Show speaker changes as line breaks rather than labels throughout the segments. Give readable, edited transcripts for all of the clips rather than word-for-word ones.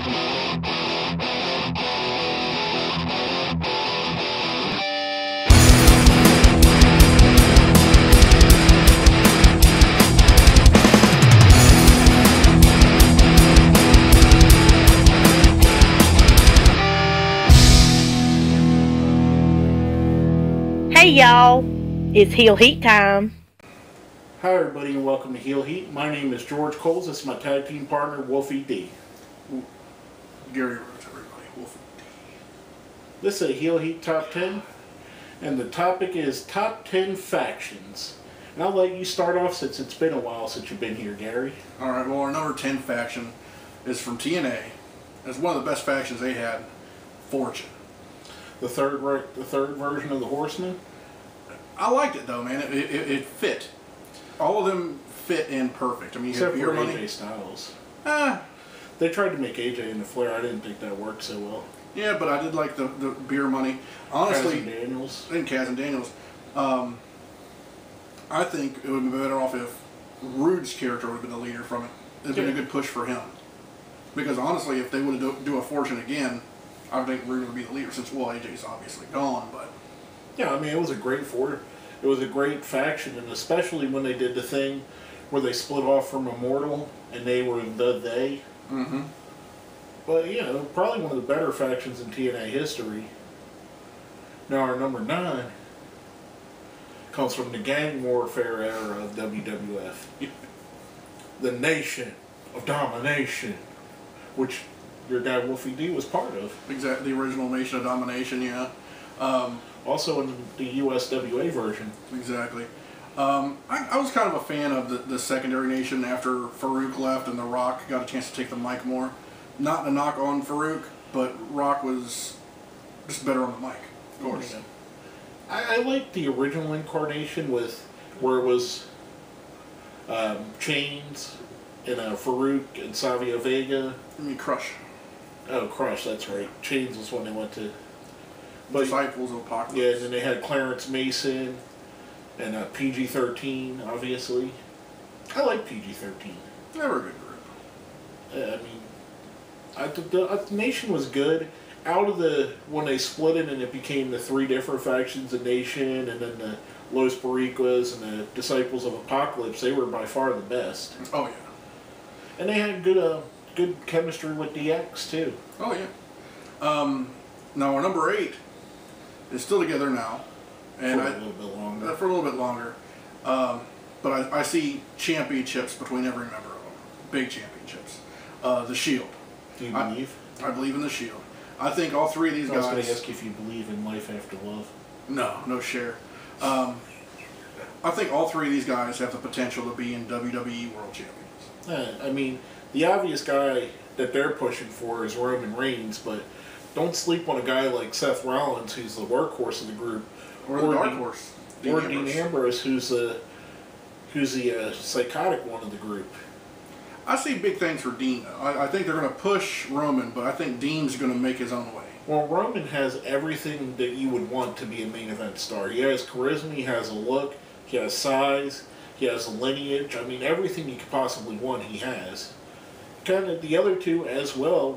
Hey y'all, it's Heel Heat time.
Hi everybody and welcome to Heel Heat. My name is George Coles. This is my tag team partner, Wolfie D.
Gary Rhodes, everybody. Wolfie D.
This is a Heel Heat Top 10, and the topic is Top 10 Factions. And I'll let you start off since it's been a while since you've been here, Gary.
Alright, well, our number 10 faction is from TNA. It's one of the best factions they had, Fortune.
The third version of the Horsemen.
I liked it though, man. It fit. All of them fit in perfect. I mean, you
Except
have
for
Beer Money.
AJ Styles.
Ah,
They tried to make AJ into Flair. I didn't think that worked so well.
yeah, but I did like the Beer Money. Honestly,
Kaz and Daniels.
and Kaz and Daniels. I think it would have been better off if Rhodes' character would have been the leader from it. It would have been a good push for him. Because honestly, if they would have do a Fortune again, I would think Rhodes would be the leader since, well, AJ's obviously gone, but...
Yeah, I mean, it was a great It was a great faction, and especially when they did the thing where they split off from Immortal, and they were they.
Mm-hmm.
But, yeah, probably one of the better factions in TNA history. Now, our number 9 comes from the gang warfare era of WWF. The Nation of Domination, which your guy Wolfie D was part of.
Exactly, the original Nation of Domination, yeah.
Also in the USWA version.
Exactly. I was kind of a fan of the secondary nation after Farouk left and The Rock got a chance to take the mic more. Not a knock on Farouk, but Rock was just better on the mic, of course.
Yeah. I liked the original incarnation with where it was Chains and Farouk and Savio Vega.
I mean, Crush.
Oh, Crush, that's right. Chains was when they went to... But,
Disciples of Apocalypse.
yeah, and then they had Clarence Mason and PG-13, obviously. I like PG-13.
They were a good group.
I mean, the Nation was good. Out of when they split it and it became the 3 different factions, the Nation and then the Los Boricuas and the Disciples of Apocalypse, they were by far the best.
Oh, yeah.
And they had good chemistry with DX, too.
Oh, yeah. Now, our number 8 is still together now. And
For a little bit longer.
For a little bit longer. But I see championships between every member of them. Big championships. The Shield.
Do you believe?
I believe in the Shield. I think all 3 of these guys...
I was going to ask you if you believe in life after love.
No share. I think all 3 of these guys have the potential to be in WWE World Champions.
I mean, the obvious guy that they're pushing for is Roman Reigns, but don't sleep on a guy like Seth Rollins, who's the workhorse of the group.
Or the dark horse.
Dean Ambrose, who's the psychotic one of the group.
I see big things for Dean, though. I think they're going to push Roman, but I think Dean's going to make his own way.
Well, Roman has everything that you would want to be a main event star. He has charisma, he has a look, he has size, he has a lineage. I mean, everything you could possibly want, he has. Kind of the other 2 as well,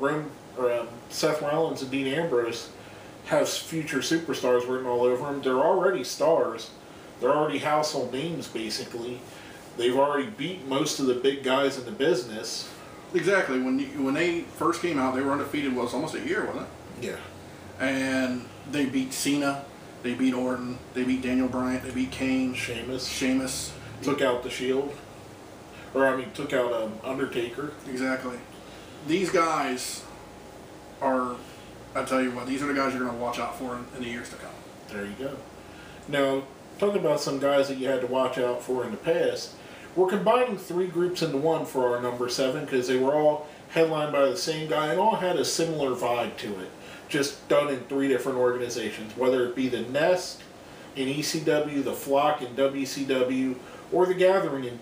Seth Rollins and Dean Ambrose, have future superstars written all over them. They're already stars. They're already household names, basically. They've already beat most of the big guys in the business.
Exactly. When they first came out, they were undefeated. Well, it was almost a year, wasn't it?
Yeah.
And they beat Cena. They beat Orton. They beat Daniel Bryan. They beat Kane. Sheamus.
Took out the Shield. Took out Undertaker.
Exactly. These guys are... I tell you what, these are the guys you're going to watch out for in the years to come.
There you go. Now, talking about some guys that you had to watch out for in the past, we're combining 3 groups into one for our number 7 because they were all headlined by the same guy and all had a similar vibe to it, just done in 3 different organizations, whether it be the Nest in ECW, the Flock in WCW, or the Gathering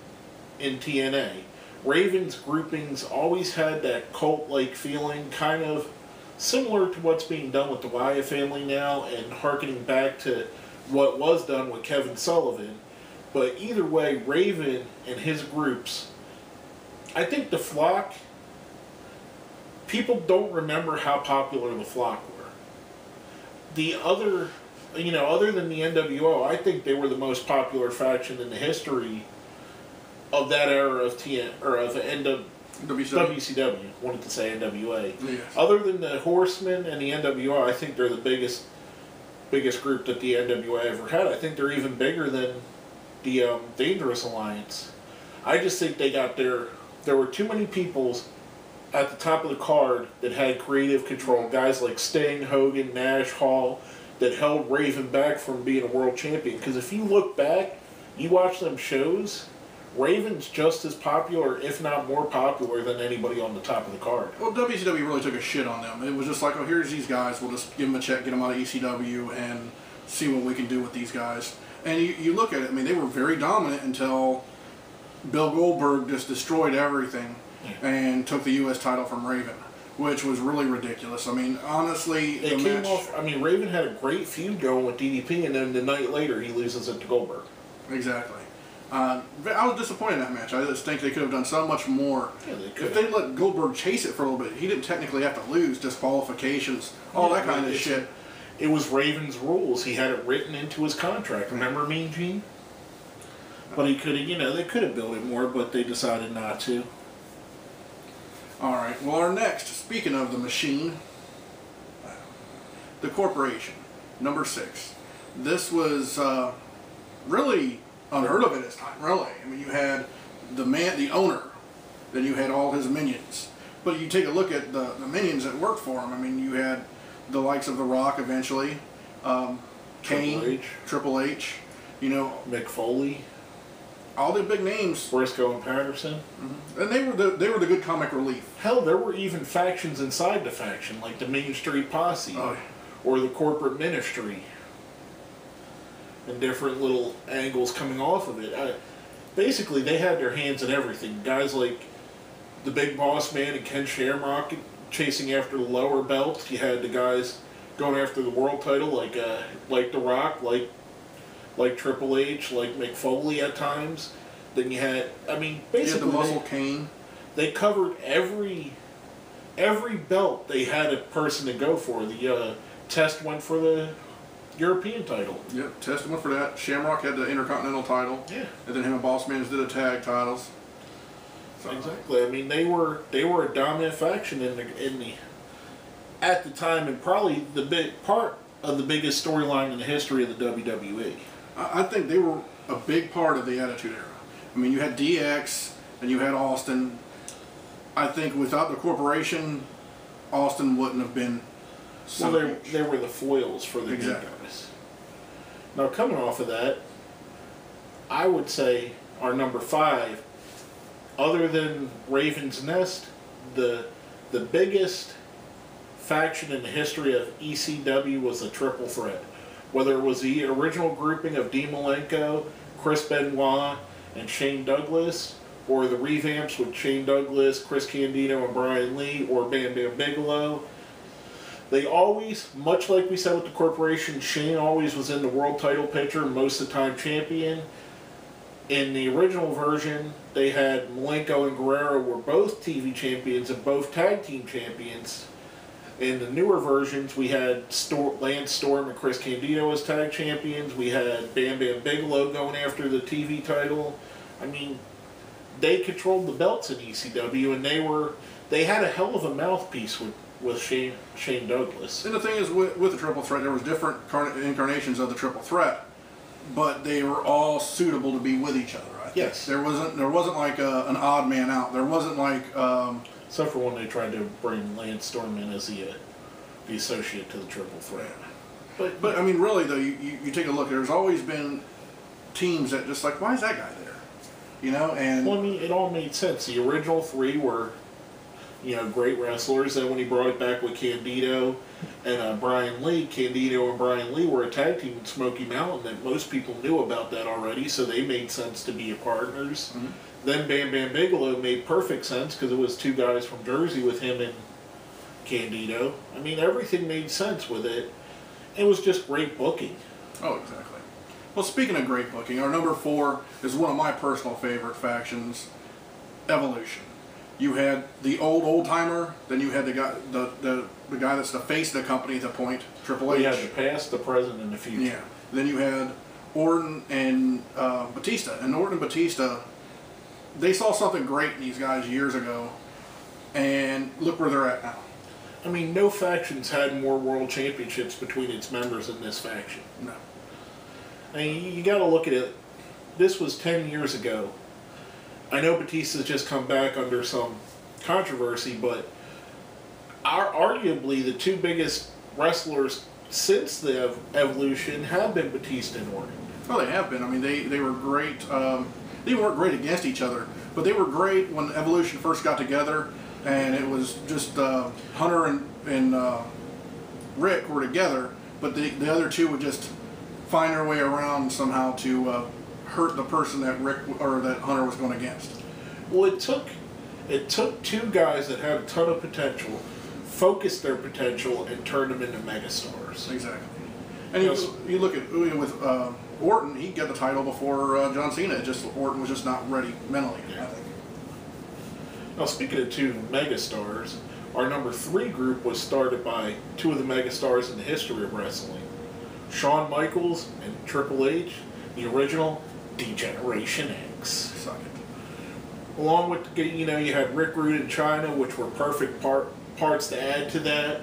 in TNA. Raven's groupings always had that cult-like feeling, kind of similar to what's being done with the Wyatt family now and harkening back to what was done with Kevin Sullivan. But either way, Raven and his groups, I think the Flock, people don't remember how popular the Flock were. The other, other than the N.W.O, I think they were the most popular faction in the history of that era of WCW. Wanted to say N.W.A.
Yes.
Other than the Horsemen and the N.W.O, I think they're the biggest group that the N.W.A ever had. I think they're even bigger than the Dangerous Alliance. I just think they got there were too many people at the top of the card that had creative control. Guys like Sting, Hogan, Nash, Hall, that held Raven back from being a world champion. Because if you look back, you watch them shows, Raven's just as popular, if not more popular, than anybody on the top of the card.
Well, WCW really took a shit on them. It was just like, oh, here's these guys. We'll just give them a check, get them out of ECW, and see what we can do with these guys. And you look at it, I mean, they were very dominant until Bill Goldberg just destroyed everything and took the U.S. title from Raven, which was really ridiculous. I mean, honestly,
Raven had a great feud going with DDP, and then the night later he loses it to Goldberg.
Exactly. I was disappointed in that match. I just think they could have done so much more.
Yeah, they could.
If they let Goldberg chase it for a little bit, he didn't technically have to lose, disqualifications, all that kind of shit.
It was Raven's rules. He had it written into his contract. Remember Mean Gene? But he could have, they could have built it more, but they decided not to.
All right. Well, our next, speaking of the machine, the Corporation, number 6. This was really unheard of at its time, really. I mean, you had the owner, then you had all his minions. But you take a look at the minions that worked for him. I mean, you had the likes of The Rock eventually, Kane, Triple H,
Mick Foley,
all the big names.
Briscoe and Patterson.
Mm-hmm. And they were the good comic relief.
Hell, there were even factions inside the faction, like the Main Street Posse or the Corporate Ministry. And different little angles coming off of it. Basically, they had their hands in everything. Guys like the Big Boss Man and Ken Shamrock chasing after the lower belts. You had the guys going after the world title, like The Rock, like Triple H, like Mick Foley at times. Then you had, basically,
you had the Muscle Cane.
They covered every belt. They had a person to go for. The Test went for the European title.
Yep, Test went for that. Shamrock had the Intercontinental title.
Yeah.
And then him and Boss Man did the tag titles.
So. Exactly. They were a dominant faction in the at the time, and probably the big part of the biggest storyline in the history of the WWE.
I think they were a big part of the Attitude Era. I mean, you had DX and you had Austin. I think without the Corporation, Austin wouldn't have been.
Well, they were the foils for the good guys. Now, coming off of that, I would say our number 5, other than Raven's Nest, the biggest faction in the history of ECW was the Triple Threat. Whether it was the original grouping of Dean Malenko, Chris Benoit, and Shane Douglas, or the revamps with Shane Douglas, Chris Candido, and Brian Lee, or Bam Bam Bigelow. They always, much like we said with the Corporation, Shane always was in the world title picture, most of the time champion. In the original version, they had Malenko and Guerrero were both TV champions and both tag team champions. In the newer versions, we had Lance Storm and Chris Candido as tag champions. We had Bam Bam Bigelow going after the TV title. They controlled the belts in ECW, and they had a hell of a mouthpiece with Shane Douglas.
And the thing is, with the Triple Threat, there was different incarnations of the Triple Threat, but they were all suitable to be with each other.
Yes.
There wasn't like an odd man out. There wasn't like.
Except for when they tried to bring Lance Storm in as the associate to the Triple Threat.
But really though, you take a look. There's always been teams that just like, why is that guy there? And
well, it all made sense. The original 3 were, great wrestlers. Then when he brought it back with Candido and Brian Lee, Candido and Brian Lee were a tag team in Smoky Mountain that most people knew about that already, so they made sense to be partners. Mm-hmm. Then Bam Bam Bigelow made perfect sense because it was 2 guys from Jersey with him and Candido. Everything made sense with it. It was just great booking.
Oh, exactly. Well, speaking of great booking, our number 4 is one of my personal favorite factions, Evolution. You had the old timer. Then you had the guy the guy that's the face of the company at the point, Triple H.
You had the past, the present, and the future.
Yeah. Then you had Orton and Batista. And Orton and Batista, they saw something great in these guys years ago, and look where they're at now.
I mean, no faction's had more world championships between its members than this faction.
No.
I mean, you got to look at it. This was 10 years ago. I know Batista's just come back under some controversy, but arguably the two biggest wrestlers since the Evolution have been Batista and Orton.
Well, they have been. I mean, they were great. They weren't great against each other, but they were great when Evolution first got together, and it was just Hunter and Rick were together, but the other two would just find their way around somehow to hurt the person that Rick or that Hunter was going against.
Well, it took two guys that had a ton of potential, focused their potential, and turned them into megastars.
Exactly. And you look at with Orton, he got the title before John Cena. Orton was just not ready mentally, I think.
Now, speaking of two megastars, our number 3 group was started by two of the megastars in the history of wrestling, Shawn Michaels and Triple H, the original D-Generation X.
Suck it.
Along with, you had Rick Rude in China, which were perfect parts to add to that.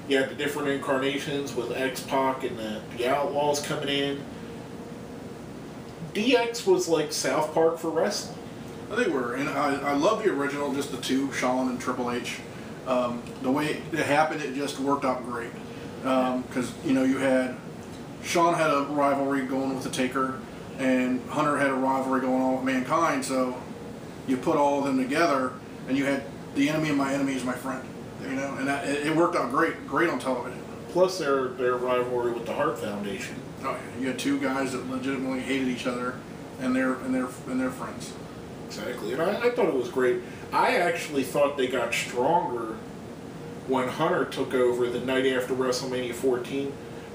You had the different incarnations with X-Pac and the Outlaws coming in. DX was like South Park for wrestling.
They were, and I love the original, just the two, Shawn and Triple H. The way it happened, it just worked out great. Because, you had, Shawn had a rivalry going with the Taker, and Hunter had a rivalry going on with Mankind, so you put all of them together, and you had the enemy of my enemy is my friend. And it worked out great on television.
Plus their rivalry with the Hart Foundation.
Oh yeah, you had two guys that legitimately hated each other, and they're friends.
Exactly, and I thought it was great. I actually thought they got stronger when Hunter took over the night after WrestleMania 14.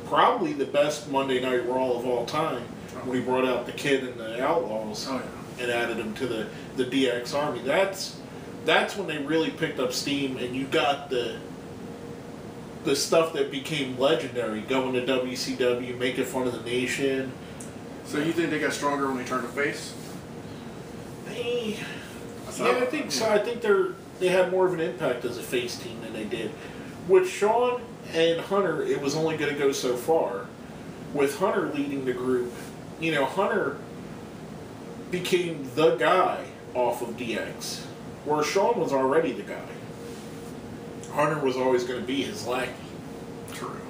Probably the best Monday Night Raw of all time, when he brought out the Kid and the Outlaws and added them to the DX Army. That's when they really picked up steam, and you got the stuff that became legendary, going to WCW, making fun of the nation.
So you think they got stronger when they turned to face?
I think so. I think they had more of an impact as a face team than they did. With Shawn and Hunter, it was only going to go so far. With Hunter leading the group, Hunter became the guy off of DX, where Shawn was already the guy. Hunter was always going to be his lackey.
True.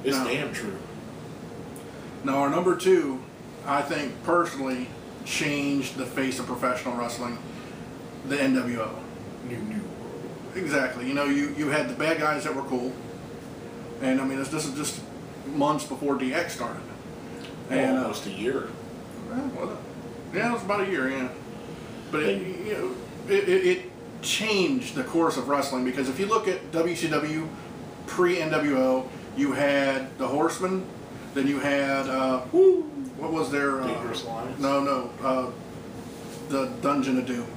It's damn true.
Now, our number 2, I think, personally, changed the face of professional wrestling, the N.W.O.
New world.
Exactly. You had the bad guys that were cool, and I mean, this is just months before DX started. And,
almost a year.
Yeah, it was about a year, yeah. But it changed the course of wrestling, because if you look at WCW pre-NWO, you had the Horsemen, then you had what was their
Dangerous Alliance?
No, the Dungeon of Doom.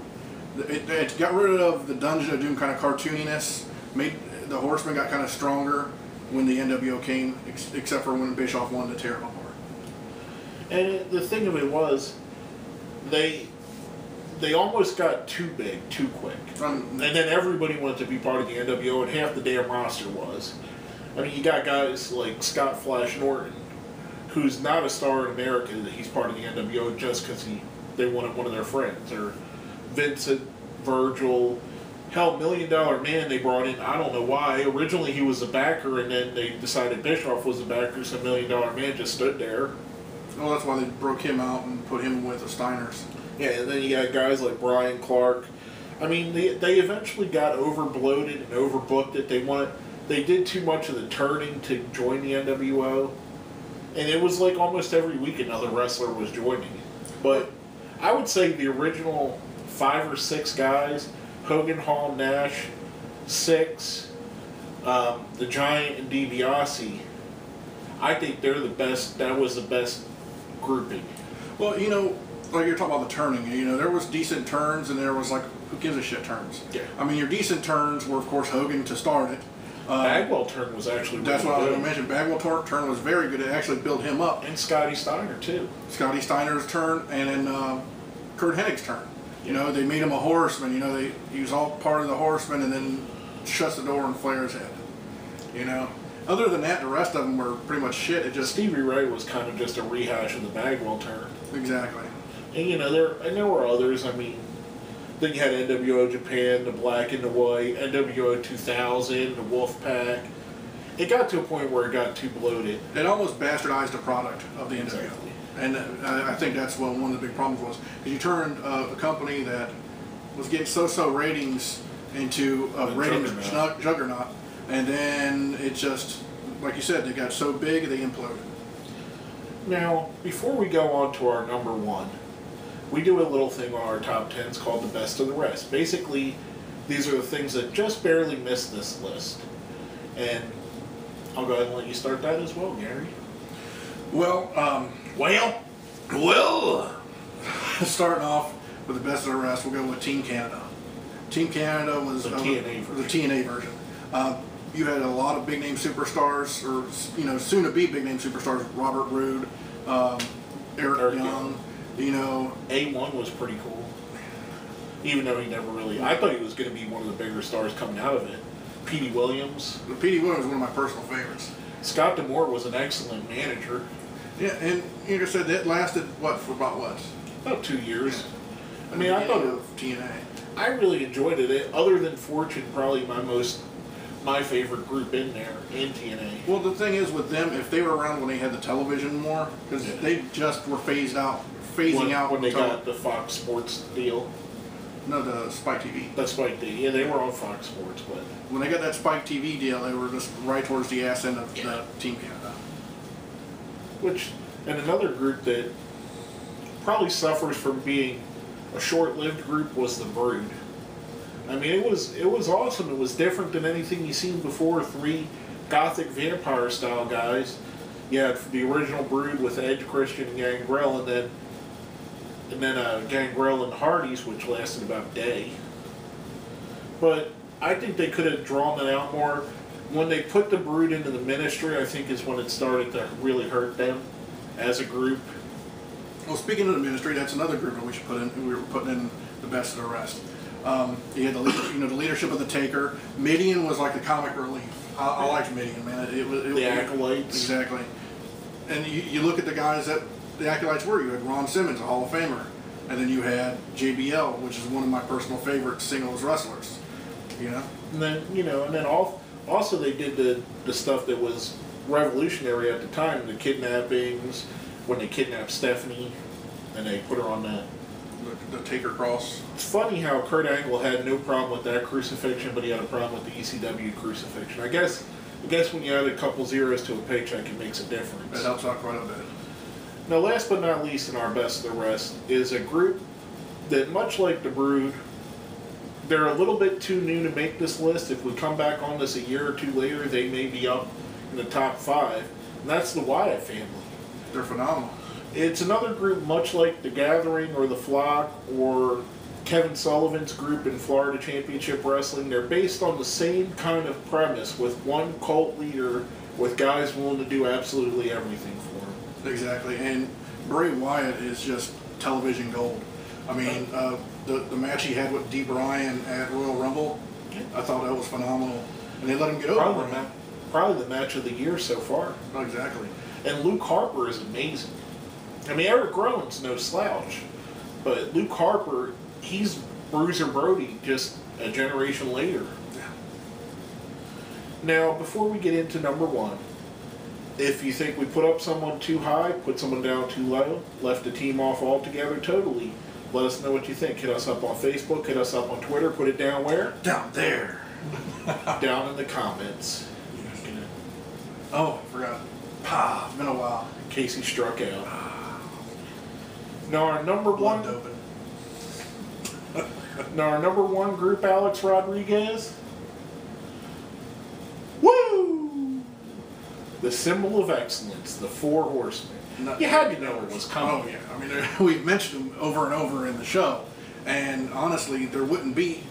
It got rid of the Dungeon of Doom kind of cartooniness. Made the Horsemen got kind of stronger when the NWO came, except for when Bischoff wanted to tear them apart.
And the thing of it was, they almost got too big too quick. And then everybody wanted to be part of the NWO, and half the damn roster was. I mean, you got guys like Scott Flash Norton, who's not a star in America, he's part of the NWO just because they wanted one of their friends. Or Vincent, Virgil, hell, $1 Million Man they brought in, I don't know why. Originally he was a backer, and then they decided Bischoff was a backer, so $1 Million Man just stood there.
Well, that's why they broke him out and put him with the Steiners.
Yeah, and then you got guys like Brian Clark. I mean, they eventually got overbloated and overbooked it. They did too much of the turning to join the NWO. And it was like almost every week another wrestler was joining it. But I would say the original 5 or 6 guys, Hogan, Hall, Nash, Six, the Giant, and DiBiase, I think they're the best. That was the best grouping.
Well, like you're talking about the turning, there was decent turns, and there was like who gives a shit turns.
Yeah.
I mean, your decent turns were, of course, Hogan to start it.
Bagwell turn was actually really
That's what I was
good.
going to mention. Bagwell turn was very good. It actually built him up.
And Scotty Steiner, too.
Scotty Steiner's turn and then Kurt Hennig's turn. You know, they made him a horseman. You know, he was all part of the horseman and then shuts the door and Flair's head. You know? Other than that, the rest of them were pretty much shit. It just
Stevie Ray was kind of just a rehash of the Bagwell turn.
Exactly.
And, you know, there were others. I mean, then you had N.W.O. Japan, the Black and the White, N.W.O. 2000, the Wolfpack. It got to a point where it got too bloated.
It almost bastardized the product of the NWO.
Exactly.
And I think that's what one of the big problems was. Because you turned a company that was getting so-so ratings into a ratings juggernaut. And then it just, like you said, they got so big they imploded.
Now, before we go on to our number one, we do a little thing on our top 10s called the best of the rest. Basically, these are the things that just barely missed this list. And I'll go ahead and let you start that as well, Gary.
Well, starting off with the best of the rest, we'll go with Team Canada. Team Canada was
The
TNA version. You had a lot of big name superstars, or soon to be big name superstars. Robert Roode, Eric Young. You know,
A1 was pretty cool. Even though he never really, I thought he was going to be one of the bigger stars coming out of it. Petey Williams.
Petey Williams was one of my personal favorites.
Scott D'Amore was an excellent manager.
Yeah, and like I said, that lasted for about
About 2 years.
Yeah.
I mean, I thought
of TNA.
I really enjoyed it. Other than Fortune, probably my favorite group in there in TNA.
Well, the thing is with them, if they were around when they had the television more, because they just were phasing out
when they got the Fox Sports deal.
No, the Spike TV.
The Spike TV. Yeah, they were on Fox Sports, but
when they got that Spike TV deal, they were just right towards the ass end of the Team Canada.
And another group that probably suffers from being a short-lived group was the Brood. I mean, it was awesome. It was different than anything you've seen before. 3 gothic vampire style guys. You had the original Brood with Edge, Christian, and Gangrel, and then Gangrel and the Hardys, which lasted about a day. But I think they could have drawn that out more. When they put the Brood into the Ministry, I think is when it started to really hurt them as a group.
Well, speaking of the Ministry, that's another group that we should put in. We were putting in the best of the rest. You had the leadership of the Taker. Midian was like the comic relief. I liked Midian, man.
The Acolytes.
Exactly. And you look at the guys that the Acolytes were. You had Ron Simmons, a Hall of Famer. And then you had JBL, which is one of my personal favorite singles wrestlers. You know?
And then also they did the stuff that was revolutionary at the time, the kidnappings, when they kidnapped Stephanie and they put her on that.
The Taker cross.
It's funny how Kurt Angle had no problem with that crucifixion, but he had a problem with the ECW crucifixion. I guess when you add a couple zeros to a paycheck, it makes a difference.
It helps out quite a bit.
Now, last but not least in our best of the rest is a group that, much like the Brood, they're a little bit too new to make this list. If we come back on this a year or two later, they may be up in the top 5, and that's the Wyatt family.
They're phenomenal.
It's another group much like The Gathering or The Flock or Kevin Sullivan's group in Florida Championship Wrestling. They're based on the same kind of premise with one cult leader with guys willing to do absolutely everything for him.
Exactly, and Bray Wyatt is just television gold. I mean, the match he had with Dee Bryan at Royal Rumble, I thought that was phenomenal. And they let him get over.
Probably the match of the year so far.
Oh, exactly.
And Luke Harper is amazing. I mean, Eric Rowan's no slouch, but Luke Harper, he's Bruiser Brody just a generation later.
Yeah.
Now, before we get into number 1, if you think we put up someone too high, put someone down too low, left the team off altogether totally, let us know what you think. Hit us up on Facebook, hit us up on Twitter, put it down where?
Down there.
Down in the comments.
Oh, I forgot. It's been a while.
Casey struck out. Now our number one group, Alex Rodriguez. Woo! The symbol of excellence, the 4 horsemen. You had to know it was coming.
Oh yeah, I mean we've mentioned them over and over in the show, And honestly, there wouldn't be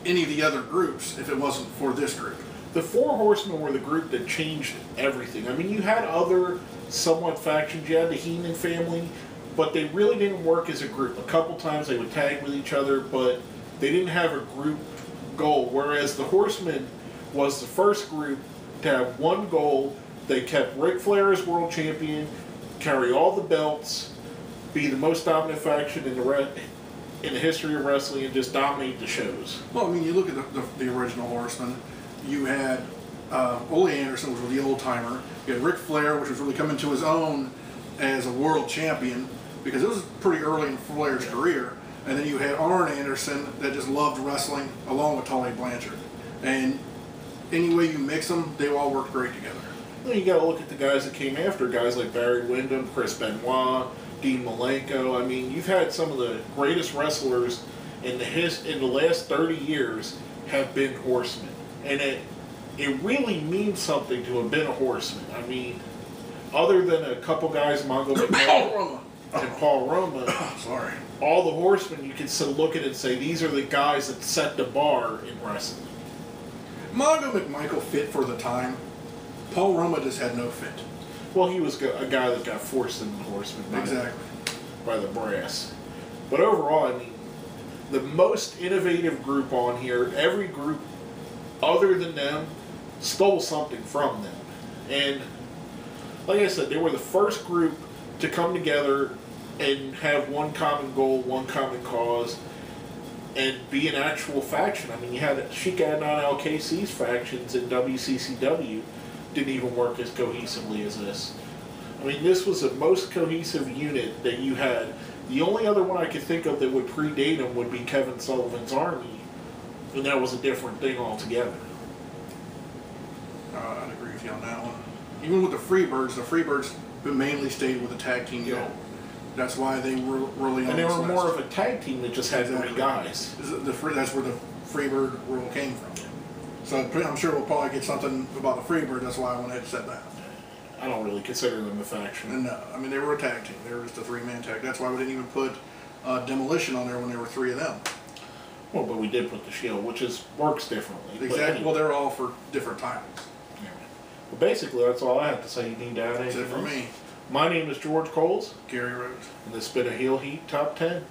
any of the other groups if it wasn't for this group.
The Four Horsemen were the group that changed everything. I mean, you had other somewhat factions. You had the Heenan family, but they really didn't work as a group. A couple times they would tag with each other, but they didn't have a group goal. Whereas the Horsemen was the first group to have one goal. They kept Ric Flair as world champion, carry all the belts, be the most dominant faction in the history of wrestling, and just dominate the shows.
Well, I mean, you look at the original Horsemen. You had Ole Anderson, which was the old timer. You had Ric Flair, which was really coming to his own as a world champion, because it was pretty early in Flair's career. And then you had Arn Anderson that just loved wrestling, along with Tully Blanchard. And any way you mix them, they all worked great together.
Well, you got to look at the guys that came after, guys like Barry Windham, Chris Benoit, Dean Malenko. I mean, you've had some of the greatest wrestlers in the last 30 years have been horsemen. And it really means something to have been a horseman. I mean, other than a couple guys, Mongo McMahon and Paul Roma,
sorry,
all the horsemen, you can still look at it and say, these are the guys that set the bar in wrestling.
Mongo McMichael fit for the time. Paul Roma just had no fit.
Well, he was a guy that got forced into the horseman by the brass. But overall, I mean, the most innovative group on here, every group other than them stole something from them. And like I said, they were the first group to come together and have one common goal, one common cause, and be an actual faction. I mean, you had Sheik Adnan LKC's factions in WCCW didn't even work as cohesively as this. I mean, this was the most cohesive unit that you had. The only other one I could think of that would predate them would be Kevin Sullivan's Army, and that was a different thing altogether.
I'd agree with you on that one. Even with the Freebirds mainly stayed with the tag team goal. That's why they were really on.
And they were more of a tag team that just had 3 guys.
That's where the Freebird rule came from. So I'm sure we'll probably get something about the Freebird. That's why I went ahead and said that.
I don't really consider them a faction.
No, I mean, they were a tag team. They were just a 3-man tag. That's why we didn't even put Demolition on there when there were 3 of them.
Well, but we did put the Shield, which works differently.
Exactly. Anyway. Well, they're all for different titles.
Yeah. Well, basically, that's all I have to say. You need to add anything?
That's it for me.
My name is George Coles.
Gary Rhodes.
And this has been a Heel Heat Top 10.